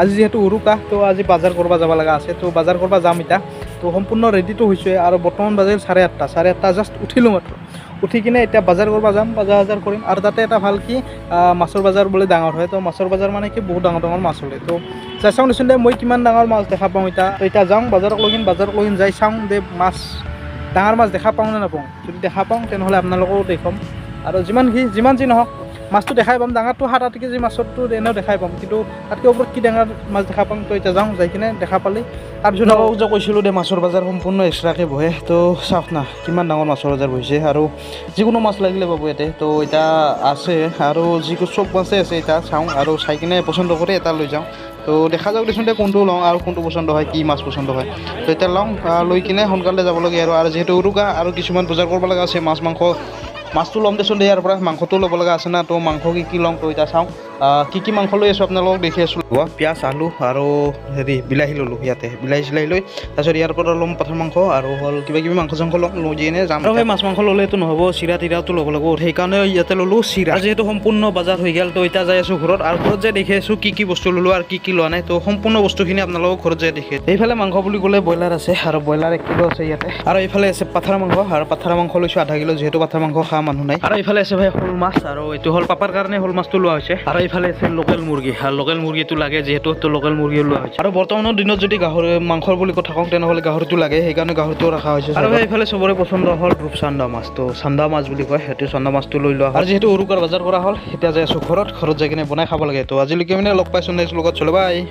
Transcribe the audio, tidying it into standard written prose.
আজি যেহেতু উৰুকা তো আজি বাজাৰ কৰিব যাব লগা আছে তো বাজাৰ কৰিব যাম এতিয়া তো সম্পূৰ্ণ ৰেডিটো হৈছে আৰু বৰ্তমান বাজিল 8:30 জাষ্ট উঠিলোঁ মাত্ৰ উঠি কিনে এতিয়া বাজাৰ কৰিব যাম বাজাৰ কৰিম আৰু তাতে এটা ভাল কি মাছৰ বাজাৰ বোলে ডাঙৰ হয় তো মাছৰ বাজাৰ মানে কি বহুত ডাঙৰ ডাঙৰ মাছ হ'লে তো যাই চাওঁ দেচোন দে মই কিমান ডাঙৰ মাছ দেখা পাওঁ এতিয়া যাওঁ বাজাৰত লৈ যাই চাওঁ দে মাছ ডাঙৰ মাছ দেখা পাওঁ নে নাপাওঁ যদি দেখা পাওঁ তেনেহ'লে আপোনালোকেও দেখুৱাম আৰু যিমান যি নহওক মাছটো দেখাই পাম ডাঙৰটো 7-8 কেজি মাছৰটো এনেও দেখাই পাম কিন্তু তাতকৈ ওপৰত কি ডাঙৰ মাছ দেখা পাম তো এতিয়া যাওঁ যাই কিনে দেখা পালে তাৰপিছত আকৌ যে কৈছিলোঁ দে মাছৰ বজাৰ সম্পূৰ্ণ এক্সট্ৰাকৈ বহে তো চাওক না কিমান ডাঙৰ মাছৰ বজাৰ বহিছে আৰু যিকোনো মাছ লাগিলে পাব ইয়াতে তো এতিয়া আছে আৰু চব মাছেই আছে এতিয়া চাওঁ আৰু চাই কিনে পচন্দ কৰি এটা লৈ যাওঁ তো দেখা যাওক দেচোন দে কোনটো লওঁ আৰু কোনটো পচন্দ হয় কি মাছ পচন্দ হয় তো এতিয়া লওঁ লৈ কিনে সোনকালে যাবলগীয়া আৰু যিহেতু উৰুকা আৰু কিছুমান বজাৰ কৰিব লগা আছে মাছটো ল'ম দেচোন দে ইয়াৰ পৰা মাংসটো ল'ব লগা আছে না তো মাংস কি লওঁ তো এতিয়া চাওঁ কি মাংস লৈ আছোঁ আপোনালোকক দেখি আছোঁ পিঁয়াজ আলু আৰু বিলাহী ল'লোঁ ইয়াতে বিলাহী লৈ তাৰপিছত ইয়াৰ পৰা ল'ম পাঠাৰ মাংস আৰু হ'ল কিবা মাংস লৈ কিনে যাম আৰু সেই মাছ মাংস ল'লেতো নহ'ব চিৰা তিৰাটো ল'ব লাগিব সেইকাৰণে ইয়াতে ল'লোঁ চিৰা যিহেতু সম্পূৰ্ণ বজাৰ হৈ গ'ল তো এতিয়া যাই আছোঁ ঘৰত আৰু ঘৰত যাই দেখি আছোঁ কি বস্তু ল'লোঁ আৰু কি লোৱা নাই তো সম্পূৰ্ণ বস্তুখিনি আপোনালোকক ঘৰত যাই দেখি এইফালে মাংস বুলি ক'লে ব্ৰইলাৰ আছে আৰু ব্ৰইলাৰ 1 কিলো আছে ইয়াতে আৰু এইফালে আছে পাঠাৰ মাংস আৰু পাঠাৰ মাংস লৈছোঁ আধা কিলো যিহেতু পাঠাৰ মাংস খোৱা মানুহ নাই আৰু এইফালে আছে ভাই শ'ল মাছ আৰু এইটো হ'ল পাপাৰ কাৰণে শ'ল মাছটো লোৱা হৈছে আৰু এইফালে আছে লোকেল মুৰ্গী আৰু লোকেল মুৰ্গীটো লাগে যিহেতু লোকেল মুৰ্গী লোৱা হৈছে আৰু বৰ্তমানৰ দিনত যদি গাহৰি মাংসৰ বুলি কথা কওঁ তেনেহ'লে গাহৰিটো লাগে সেইকাৰণে গাহৰিটো ৰখা হৈছে আৰু এইফালে চবৰে পচন্দ হ'ল ৰূপচান্দা মাছ তো চান্দা মাছ বুলি কয় সেইটো চান্দা মাছটো লৈ লোৱা আৰু যিহেতু উৰুকাৰ বজাৰ কৰা হ'ল এতিয়া যাই আছোঁ ঘৰত যাই কিনে বনাই খাব লাগে তো আজিলৈকে মানে লগ পাইছোঁ নেক্সট লগত চলো বাই।